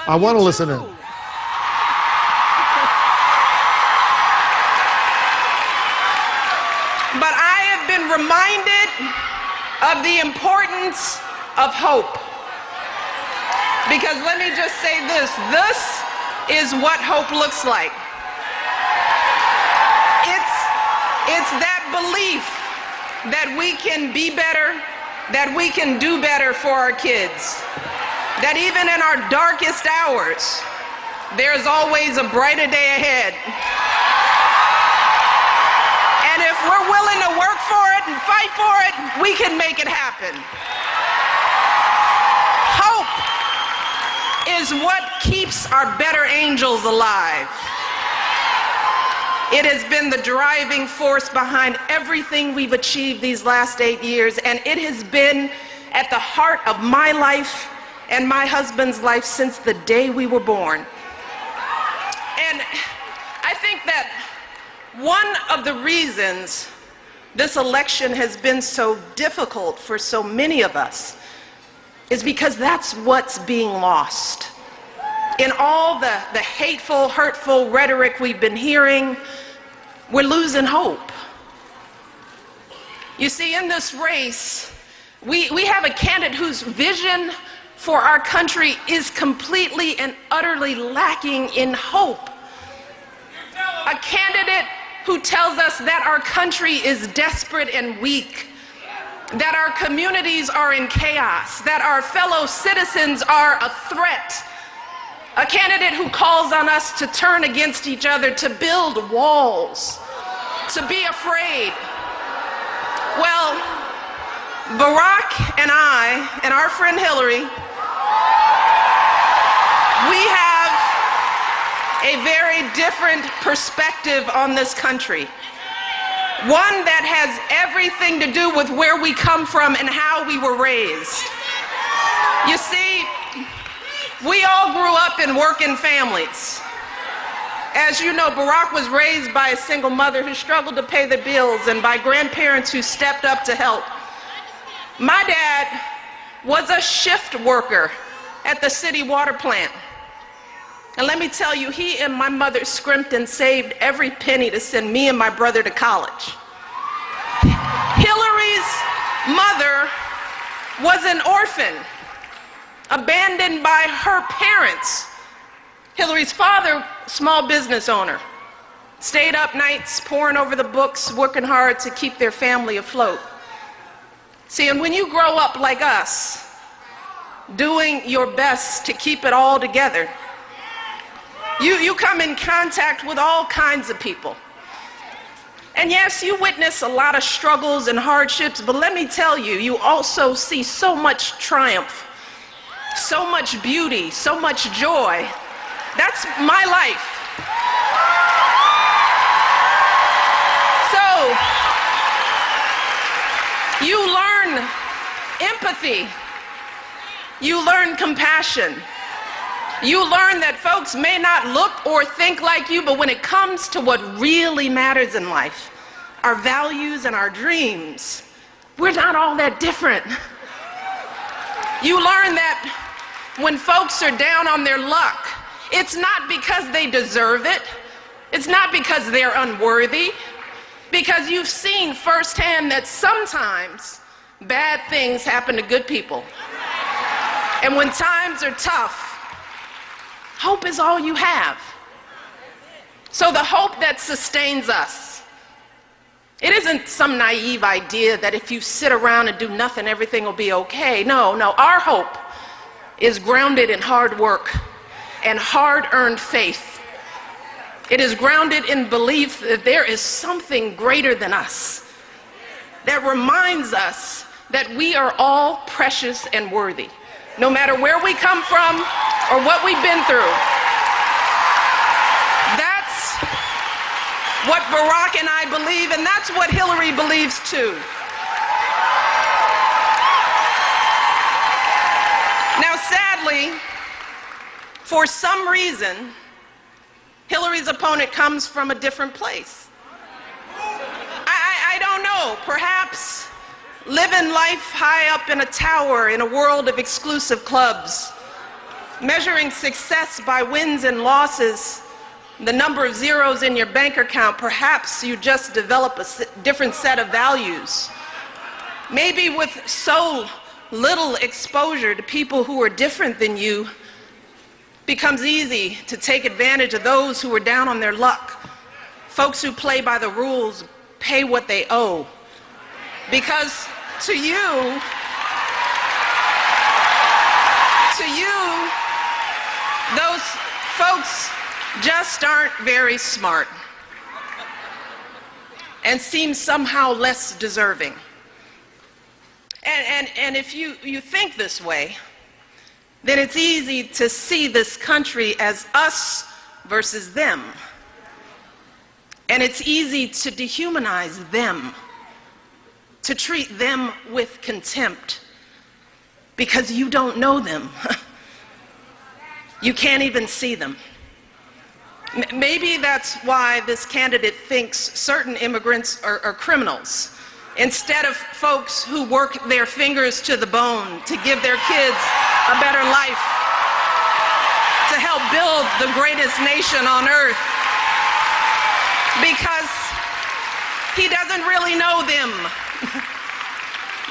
I want to listen in. But I have been reminded of the importance of hope. Because let me just say this is what hope looks like. It's that belief that we can be better, that we can do better for our kids. That even in our darkest hours, there's always a brighter day ahead. And if we're willing to work for it and fight for it, we can make it happen. Hope is what keeps our better angels alive. It has been the driving force behind everything we've achieved these last 8 years, and it has been at the heart of my life and my husband's life since the day we were born. And I think that one of the reasons this election has been so difficult for so many of us is because that's what's being lost. In all the hateful, hurtful rhetoric we've been hearing, we're losing hope. You see, in this race, we have a candidate whose vision for our country is completely and utterly lacking in hope. A candidate who tells us that our country is desperate and weak, that our communities are in chaos, that our fellow citizens are a threat. A candidate who calls on us to turn against each other, to build walls, to be afraid. Well, Barack and I and our friend Hillary, we have a very different perspective on this country. One that has everything to do with where we come from and how we were raised. You see, we all grew up in working families. As you know, Barack was raised by a single mother who struggled to pay the bills and by grandparents who stepped up to help. My dad was a shift worker at the city water plant. And let me tell you, he and my mother scrimped and saved every penny to send me and my brother to college. Hillary's mother was an orphan, abandoned by her parents. Hillary's father, small business owner, stayed up nights poring over the books, working hard to keep their family afloat. See, and when you grow up like us, doing your best to keep it all together, you come in contact with all kinds of people. And yes, you witness a lot of struggles and hardships, but let me tell you, you also see so much triumph, so much beauty, so much joy. That's my life. So, you learn empathy. You learn compassion. You learn that folks may not look or think like you, but when it comes to what really matters in life, our values and our dreams, we're not all that different. You learn that when folks are down on their luck, it's not because they deserve it. It's not because they're unworthy. Because you've seen firsthand that sometimes bad things happen to good people. And when times are tough, hope is all you have. So the hope that sustains us, it isn't some naive idea that if you sit around and do nothing, everything will be okay. No, our hope is grounded in hard work and hard-earned faith. It is grounded in belief that there is something greater than us that reminds us that we are all precious and worthy, no matter where we come from or what we've been through. That's what Barack and I believe, and that's what Hillary believes too. Now, sadly, for some reason, Hillary's opponent comes from a different place. I don't know, perhaps living life high up in a tower in a world of exclusive clubs. Measuring success by wins and losses, the number of zeros in your bank account, perhaps you just develop a different set of values. Maybe with so little exposure to people who are different than you, becomes easy to take advantage of those who are down on their luck. Folks who play by the rules pay what they owe. Because to you, those folks just aren't very smart and seem somehow less deserving. And if you think this way, then it's easy to see this country as us versus them. And it's easy to dehumanize them, to treat them with contempt, because you don't know them. You can't even see them. Maybe that's why this candidate thinks certain immigrants are criminals, instead of folks who work their fingers to the bone to give their kids a better life, to help build the greatest nation on earth, because he doesn't really know them.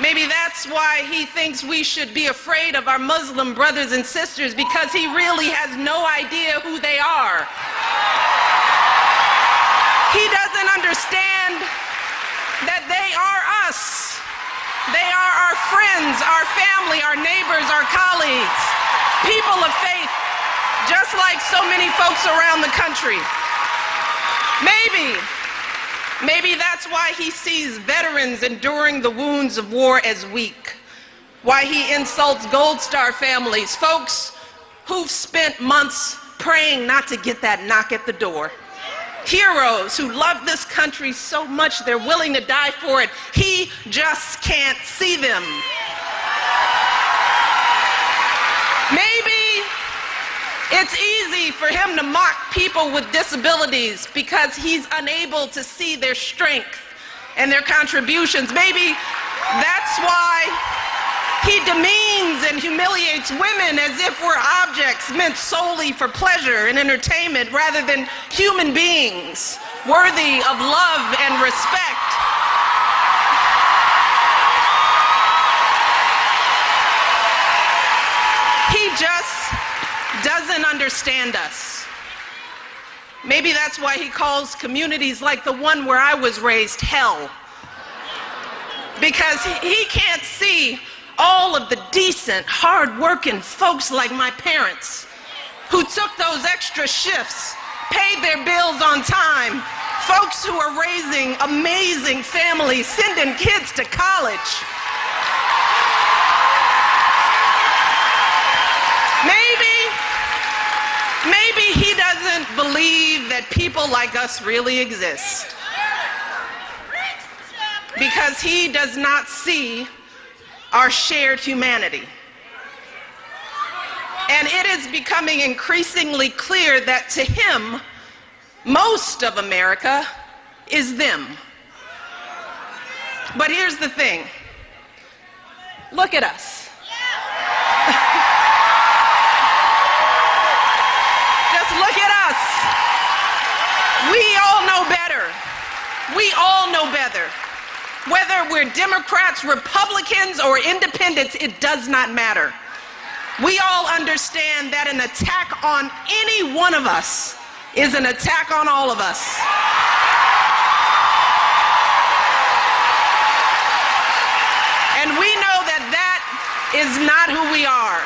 Maybe that's why he thinks we should be afraid of our Muslim brothers and sisters, because he really has no idea who they are. He doesn't understand that they are us. They are our friends, our family, our neighbors, our colleagues, people of faith, just like so many folks around the country. Maybe that's why he sees veterans enduring the wounds of war as weak, why he insults Gold Star families, folks who've spent months praying not to get that knock at the door, heroes who love this country so much they're willing to die for it. He just can't see them. Maybe it's easy for him to mock people with disabilities because he's unable to see their strength and their contributions. Maybe that's why he demeans and humiliates women as if we're objects meant solely for pleasure and entertainment rather than human beings worthy of love and respect. He just doesn't understand us. Maybe that's why he calls communities like the one where I was raised hell. Because he can't see all of the decent, hard-working folks like my parents who took those extra shifts, paid their bills on time, folks who are raising amazing families, sending kids to college. Maybe he doesn't believe that people like us really exist, because he does not see our shared humanity. And it is becoming increasingly clear that to him, most of America is them. But here's the thing. Look at us. Just look at us. We all know better. We all know better. Whether we're Democrats, Republicans, or independents, it does not matter. We all understand that an attack on any one of us is an attack on all of us. And we know that that is not who we are.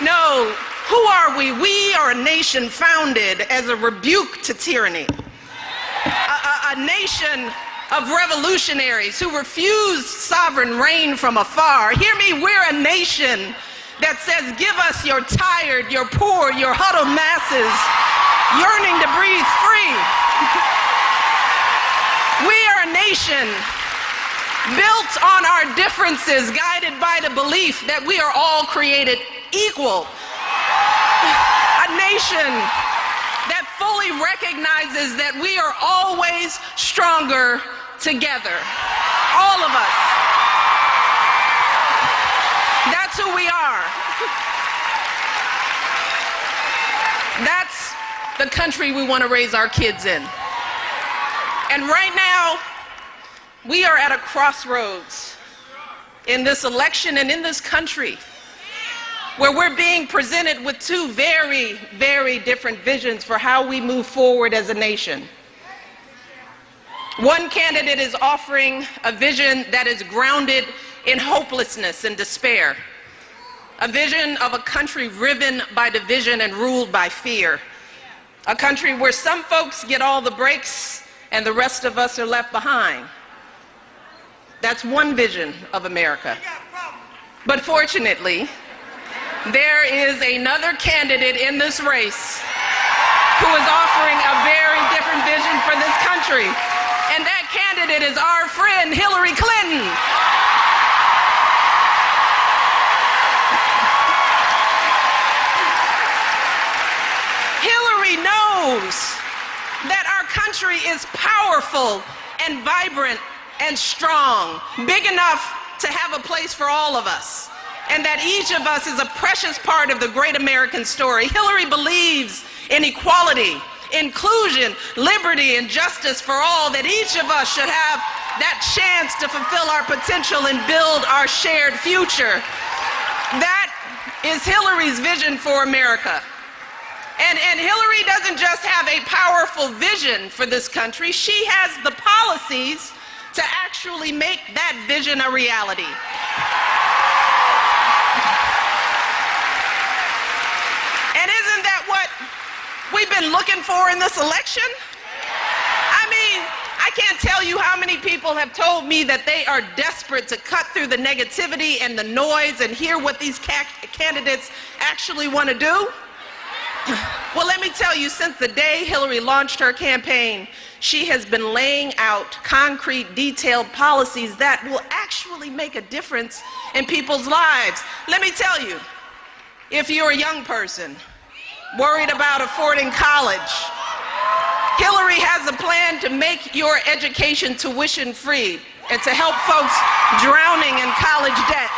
No, who are we? We are a nation founded as a rebuke to tyranny. A nation of revolutionaries who refused sovereign reign from afar. Hear me, we're a nation that says, give us your tired, your poor, your huddled masses, yearning to breathe free. We are a nation built on our differences, guided by the belief that we are all created equal. A nation that fully recognizes that we are always stronger together. All of us. That's who we are. the country we want to raise our kids in. And right now, we are at a crossroads in this election and in this country where we're being presented with two very, very different visions for how we move forward as a nation. One candidate is offering a vision that is grounded in hopelessness and despair, a vision of a country riven by division and ruled by fear, a country where some folks get all the breaks and the rest of us are left behind. That's one vision of America. But fortunately, there is another candidate in this race who is offering a very different vision for this country. And that candidate is our friend Hillary Clinton. Hillary knows that our country is powerful and vibrant and strong, big enough to have a place for all of us, and that each of us is a precious part of the great American story. Hillary believes in equality, inclusion, liberty, and justice for all, that each of us should have that chance to fulfill our potential and build our shared future. That is Hillary's vision for America. And Hillary doesn't just have a powerful vision for this country, she has the policies to actually make that vision a reality. And isn't that what we've been looking for in this election? I mean, I can't tell you how many people have told me that they are desperate to cut through the negativity and the noise and hear what these candidates actually want to do. Well, let me tell you, since the day Hillary launched her campaign, she has been laying out concrete, detailed policies that will actually make a difference in people's lives. Let me tell you, if you're a young person worried about affording college, Hillary has a plan to make your education tuition free and to help folks drowning in college debt.